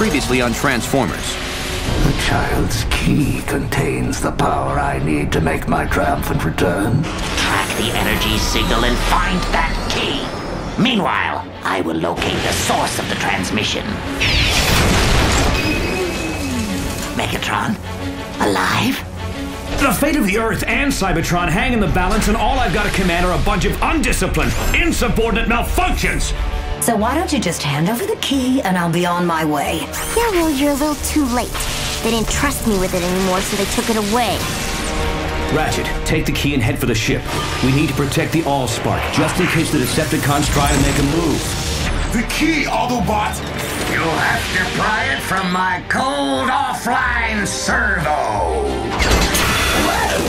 previously on Transformers. The child's key contains the power I need to make my triumphant return. Track the energy signal and find that key. Meanwhile, I will locate the source of the transmission. Megatron, alive? The fate of the Earth and Cybertron hang in the balance, and all I've got to command are a bunch of undisciplined, insubordinate malfunctions! So why don't you just hand over the key and I'll be on my way? Yeah, well, you're a little too late. They didn't trust me with it anymore, so they took it away. Ratchet, take the key and head for the ship. We need to protect the Allspark, just in case the Decepticons try to make a move. The key, Autobot! You'll have to pry it from my cold offline servo. Well,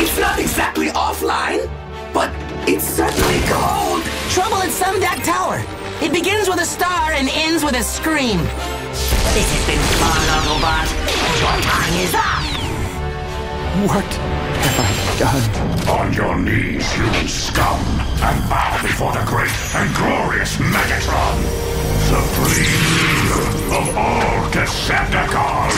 it's not exactly offline, but it's certainly cold. Trouble at Sundak Tower. It begins with a star and ends with a scream. This has been fun, Autobot. Your time is up. What have I done? On your knees, you scum, and bow before the great and glorious Megatron, supreme leader of all Decepticons.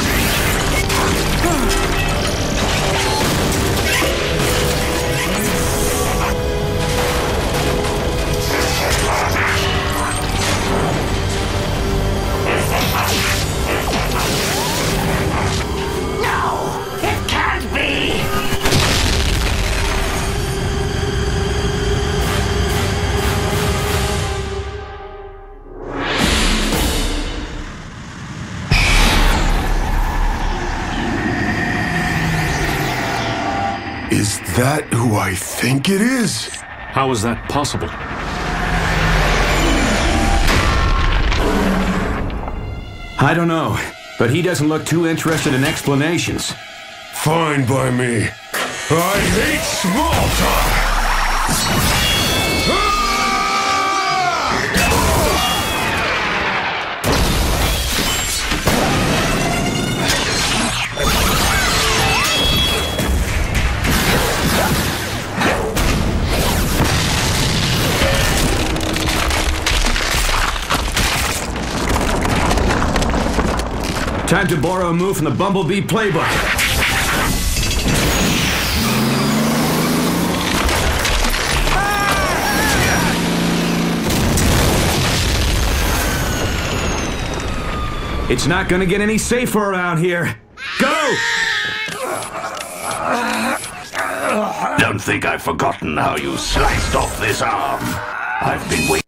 No, it can't be. Is that who I think it is? How is that possible? I don't know, but he doesn't look too interested in explanations. Fine by me. I hate small talk! Time to borrow a move from the Bumblebee playbook. It's not gonna get any safer around here. Go! Don't think I've forgotten how you sliced off this arm. I've been waiting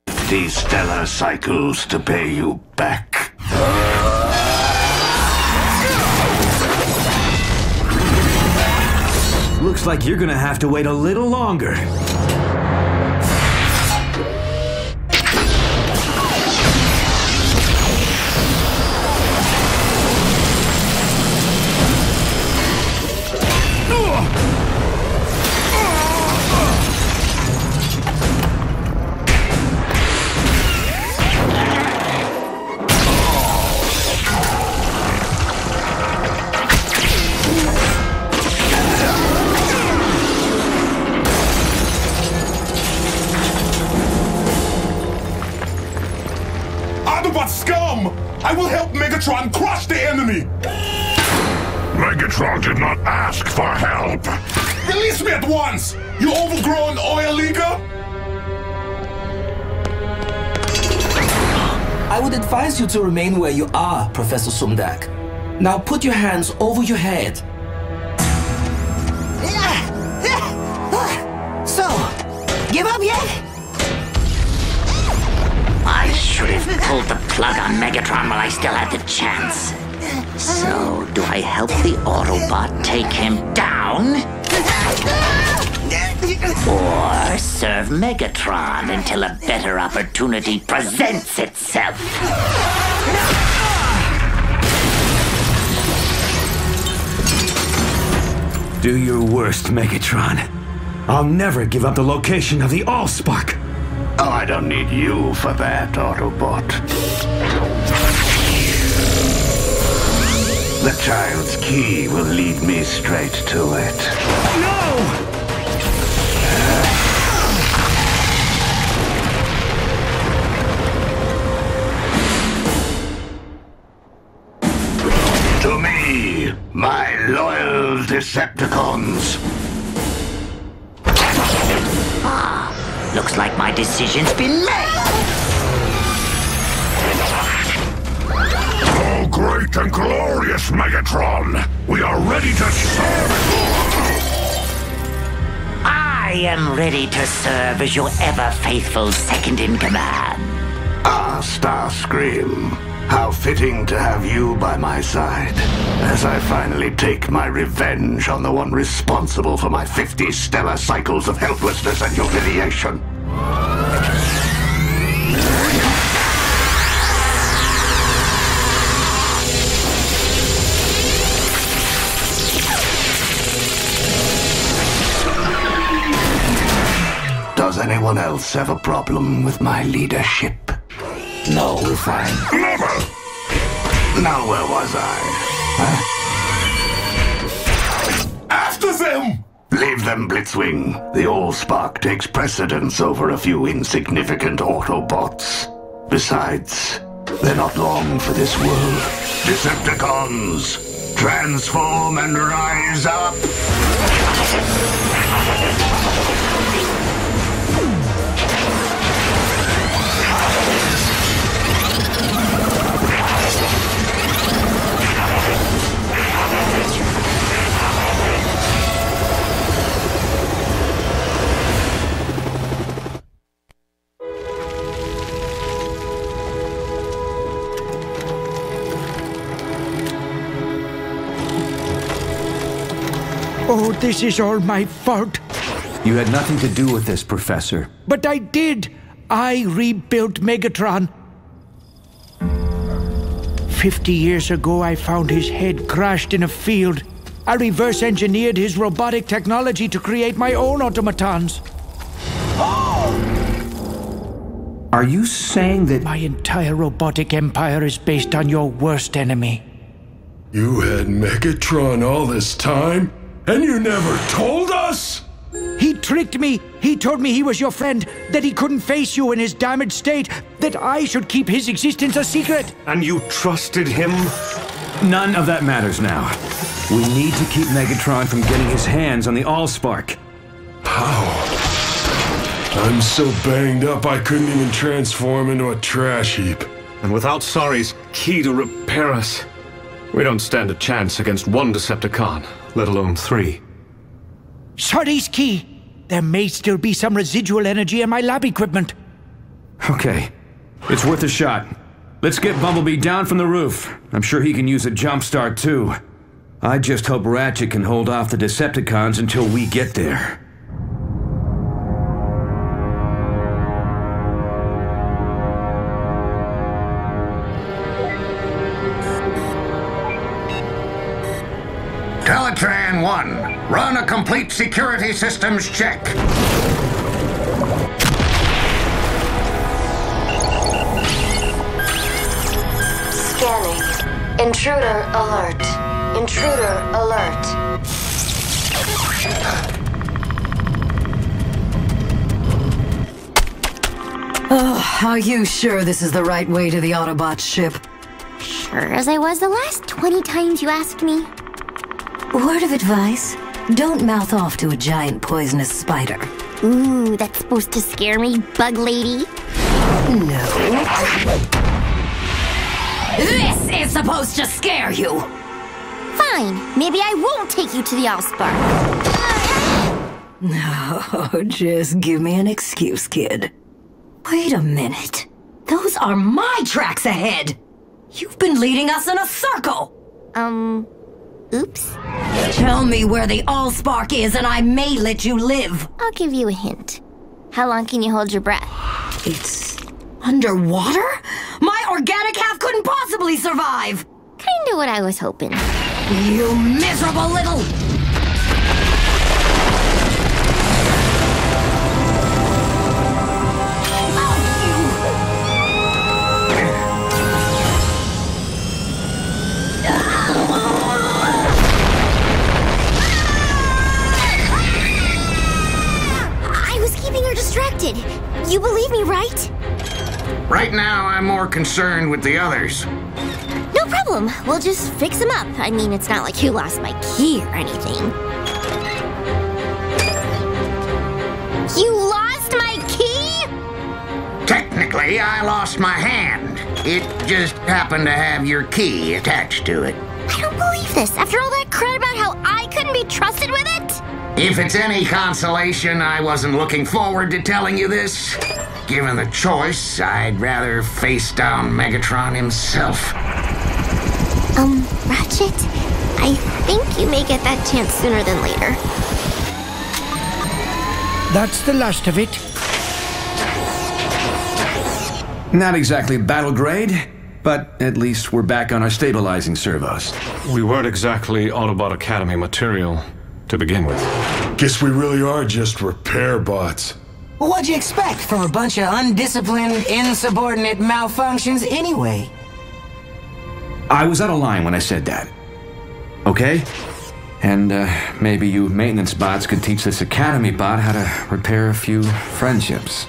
50 stellar cycles to pay you back. Looks like you're gonna have to wait a little longer. Autobot scum! I will help Megatron crush the enemy! Megatron did not ask for help! Release me at once! You overgrown oil leaker! I would advise you to remain where you are, Professor Sundak. Now put your hands over your head. So, give up yet? I should have pulled the plug on Megatron while I still had the chance. So, do I help the Autobot take him down? Or serve Megatron until a better opportunity presents itself? Do your worst, Megatron. I'll never give up the location of the Allspark. Oh, I don't need you for that, Autobot. The child's key will lead me straight to it. No! Decepticons. Looks like my decision's been made. Oh, great and glorious Megatron! We are ready to serve I am ready to serve as your ever-faithful second-in-command. Ah, Starscream. How fitting to have you by my side, as I finally take my revenge on the one responsible for my 50 stellar cycles of helplessness and humiliation. Does anyone else have a problem with my leadership? No, we're fine. Never! Now where was I? Huh? After them! Leave them, Blitzwing. The Allspark takes precedence over a few insignificant Autobots. Besides, they're not long for this world. Decepticons, transform and rise up! Oh, this is all my fault. You had nothing to do with this, Professor. But I did. I rebuilt Megatron. 50 years ago, I found his head crashed in a field. I reverse engineered his robotic technology to create my own automatons. Are you saying that... My entire robotic empire is based on your worst enemy. You had Megatron all this time? And you never told us? He tricked me. He told me he was your friend, that he couldn't face you in his damaged state, that I should keep his existence a secret. And you trusted him? None of that matters now. We need to keep Megatron from getting his hands on the Allspark. How? I'm so banged up I couldn't even transform into a trash heap. And without Sari's key to repair us, we don't stand a chance against one Decepticon, let alone 3. Sari's key. There may still be some residual energy in my lab equipment. Okay. It's worth a shot. Let's get Bumblebee down from the roof. I'm sure he can use a jump start too. I just hope Ratchet can hold off the Decepticons until we get there. Teletran 1, run a complete security systems check. Scanning. Intruder alert. Intruder alert. Oh, are you sure this is the right way to the Autobot ship? Sure as I was the last 20 times you asked me. Word of advice, don't mouth off to a giant poisonous spider. Ooh, that's supposed to scare me, bug lady. No. This is supposed to scare you! Fine, maybe I won't take you to the Allspark. No, just give me an excuse, kid. Wait a minute. Those are my tracks ahead! You've been leading us in a circle! Oops. Tell me where the Allspark is and I may let you live. I'll give you a hint. How long can you hold your breath? It's underwater? My organic half couldn't possibly survive! Kinda what I was hoping. You miserable little... Distracted. You believe me, right? Right now, I'm more concerned with the others. No problem. We'll just fix him up. I mean, it's not like you lost my key or anything. You lost my key? Technically, I lost my hand. It just happened to have your key attached to it. I don't believe this. After all that crud about how I couldn't be trusted with it? If it's any consolation, I wasn't looking forward to telling you this. Given the choice, I'd rather face down Megatron himself. Ratchet, I think you may get that chance sooner than later. That's the last of it. Not exactly battle grade, but at least we're back on our stabilizing servos. We weren't exactly Autobot Academy material to begin with. Guess we really are just repair bots. Well, what'd you expect from a bunch of undisciplined, insubordinate malfunctions anyway? I was out of line when I said that. Okay? And maybe you maintenance bots could teach this Academy bot how to repair a few friendships.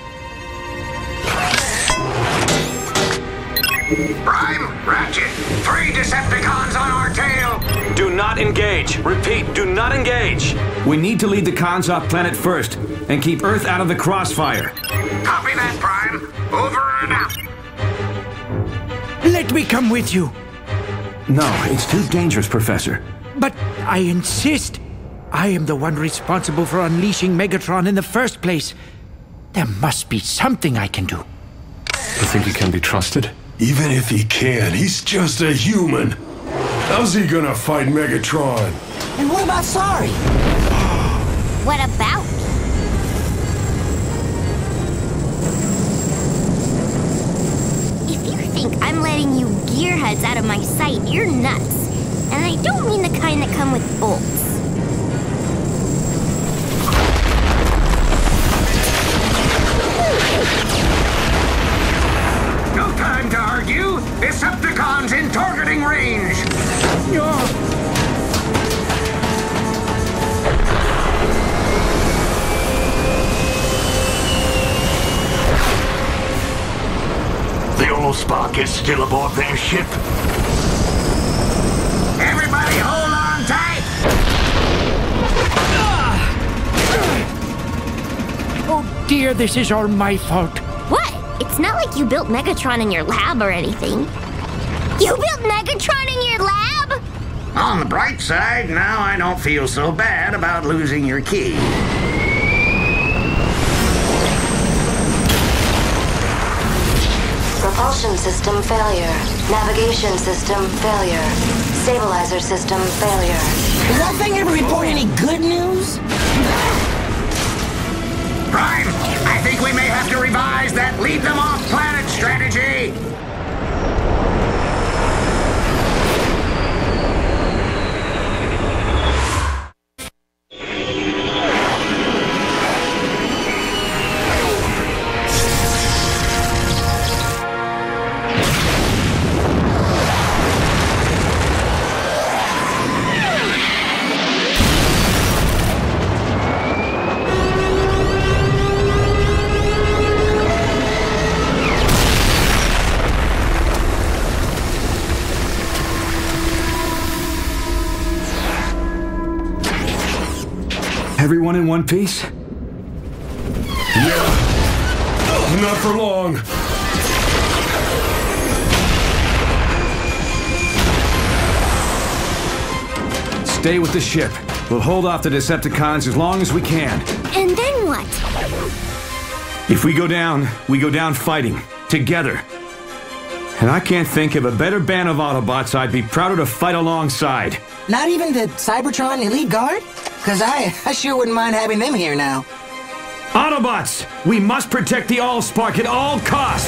Prime, Ratchet, 3 Decepticons on our tail! Do not engage. Repeat, do not engage. We need to lead the cons off planet first and keep Earth out of the crossfire. Copy that, Prime. Over and out. Let me come with you. No, it's too dangerous, Professor. But I insist. I am the one responsible for unleashing Megatron in the first place. There must be something I can do. You think he can be trusted? Even if he can, he's just a human. How's he gonna fight Megatron? And what about Sorry? What about? If you think I'm letting you gearheads out of my sight, you're nuts. And I don't mean the kind that come with bolts. No time to argue. Decepticons in targeting range. The Allspark is still aboard their ship. Everybody hold on tight. Oh dear, this is all my fault. What? It's not like you built Megatron in your lab or anything. You built Megatron in your lab? On the bright side, now I don't feel so bad about losing your key. Propulsion system failure. Navigation system failure. Stabilizer system failure. Does that thing ever report any good news? Prime, I think we may have to revise that lead them off planet strategy. Everyone in one piece? Yeah. Not for long. Stay with the ship. We'll hold off the Decepticons as long as we can. And then what? If we go down fighting. Together. And I can't think of a better band of Autobots I'd be prouder to fight alongside. Not even the Cybertron Elite Guard? Because I sure wouldn't mind having them here now. Autobots! We must protect the Allspark at all costs!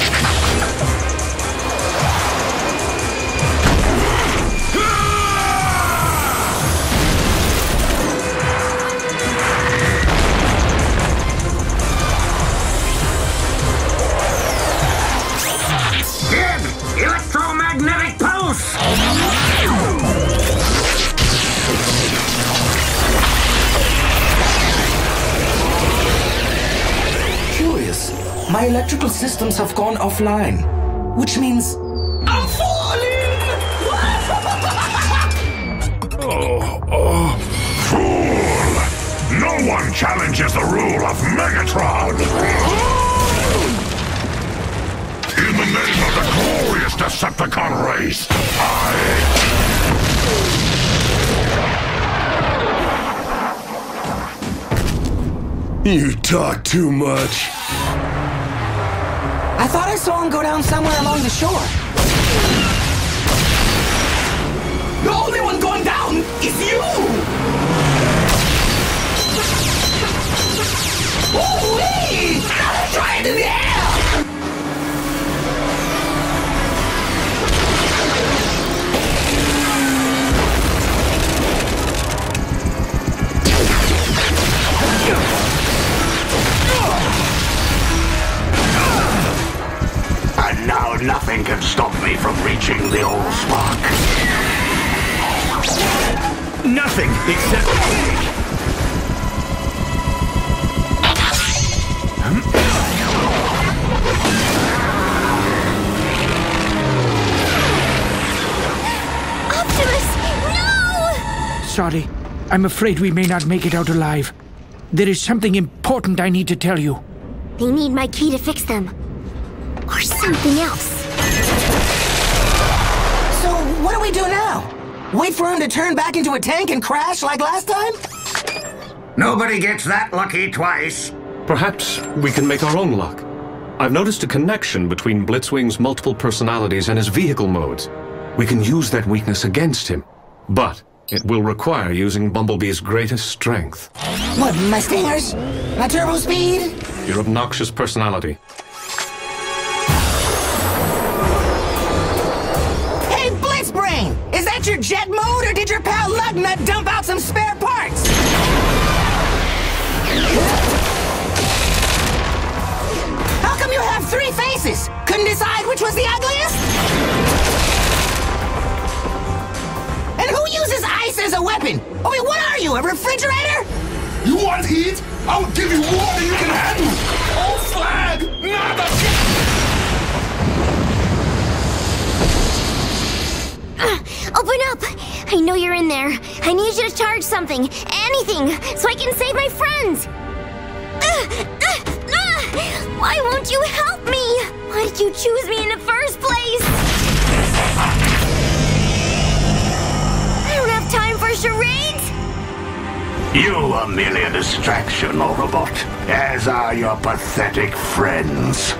Dib! Electromagnetic pulse! My electrical systems have gone offline, which means I'm falling! one challenges the rule of Megatron! In the name of the glorious Decepticon race, You talk too much. I thought I saw him go down somewhere along the shore. The only one going down is you! Woo-wee! Try it in the air! And now nothing can stop me from reaching the Allspark. Nothing except... Optimus, no! Sorry. I'm afraid we may not make it out alive. There is something important I need to tell you. They need my key to fix them. Or something else. So, what do we do now? Wait for him to turn back into a tank and crash like last time? Nobody gets that lucky twice. Perhaps we can make our own luck. I've noticed a connection between Blitzwing's multiple personalities and his vehicle modes. We can use that weakness against him, but it will require using Bumblebee's greatest strength. What, my stingers? My turbo speed? Your obnoxious personality. Hey, Blitzbrain! Is that your jet mode, or did your pal Lugnut dump out some spare parts? How come you have 3 faces? Couldn't decide which was the ugliest? And who uses ice as a weapon? I mean, what are you, a refrigerator? You want heat? I'll give you water you can handle! Oh, flag! Not Open up! I know you're in there. I need you to charge something. Anything. So I can save my friends. Why won't you help me? Why did you choose me in the first place? I don't have time for charades. You are merely a distraction, Autobot, as are your pathetic friends.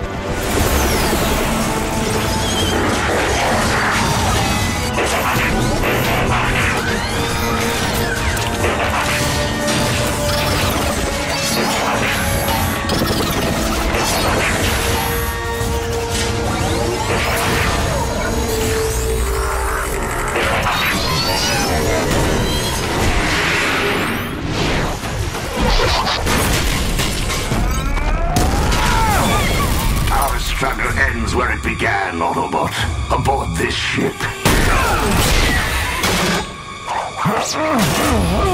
Our struggle ends where it began, Autobot. Aboard this ship.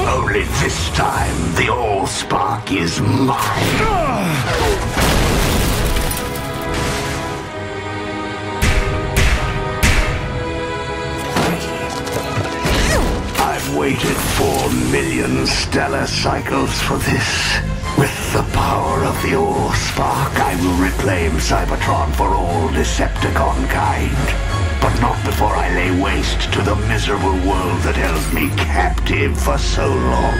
Only this time, the Allspark is mine. I've waited 4 million stellar cycles for this. With the power of the Allspark, I will reclaim Cybertron for all Decepticon kind. But not before I lay waste to the miserable world that held me captive for so long.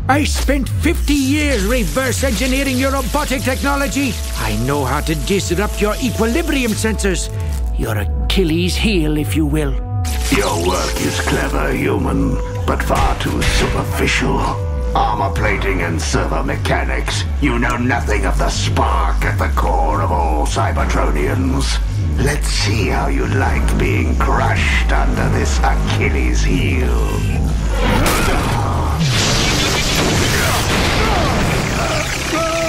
I spent 50 years reverse engineering your robotic technology. I know how to disrupt your equilibrium sensors. Your Achilles heel, if you will. Your work is clever, human, but far too superficial. Armor plating and servo mechanics. You know nothing of the spark at the core of all Cybertronians. Let's see how you like being crushed under this Achilles heel.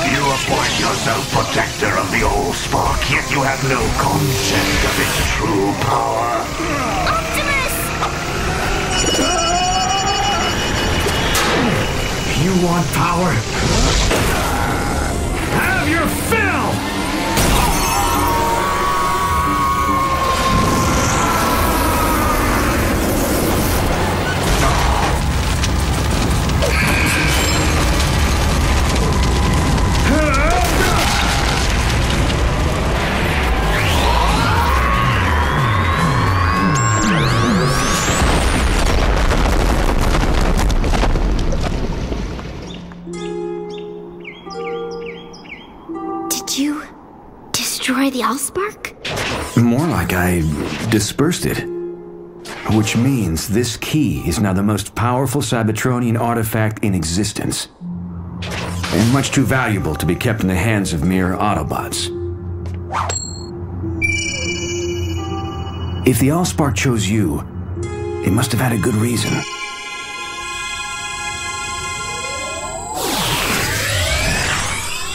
You appoint yourself protector of the Allspark, yet you have no concept of its true power. Optimus! You want power? Have your fill! Did you destroy the Allspark? More like I dispersed it. Which means this key is now the most powerful Cybertronian artifact in existence. And much too valuable to be kept in the hands of mere Autobots. If the Allspark chose you, it must have had a good reason.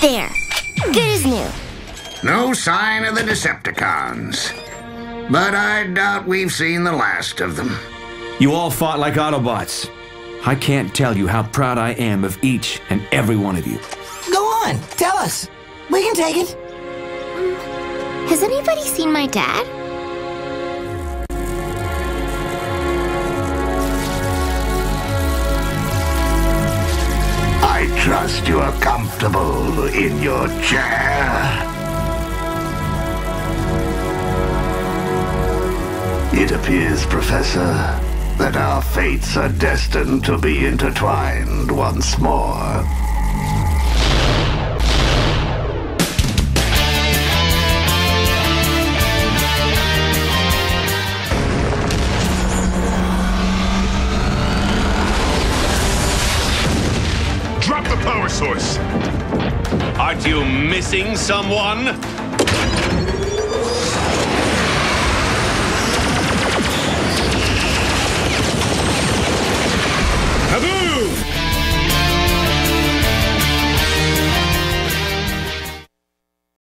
There. Good as new. No sign of the Decepticons. But I doubt we've seen the last of them. You all fought like Autobots. I can't tell you how proud I am of each and every one of you. Go on, tell us. We can take it. Has anybody seen my dad? I trust you are comfortable in your chair. It appears, Professor, that our fates are destined to be intertwined once more. Drop the power source! Aren't you missing someone?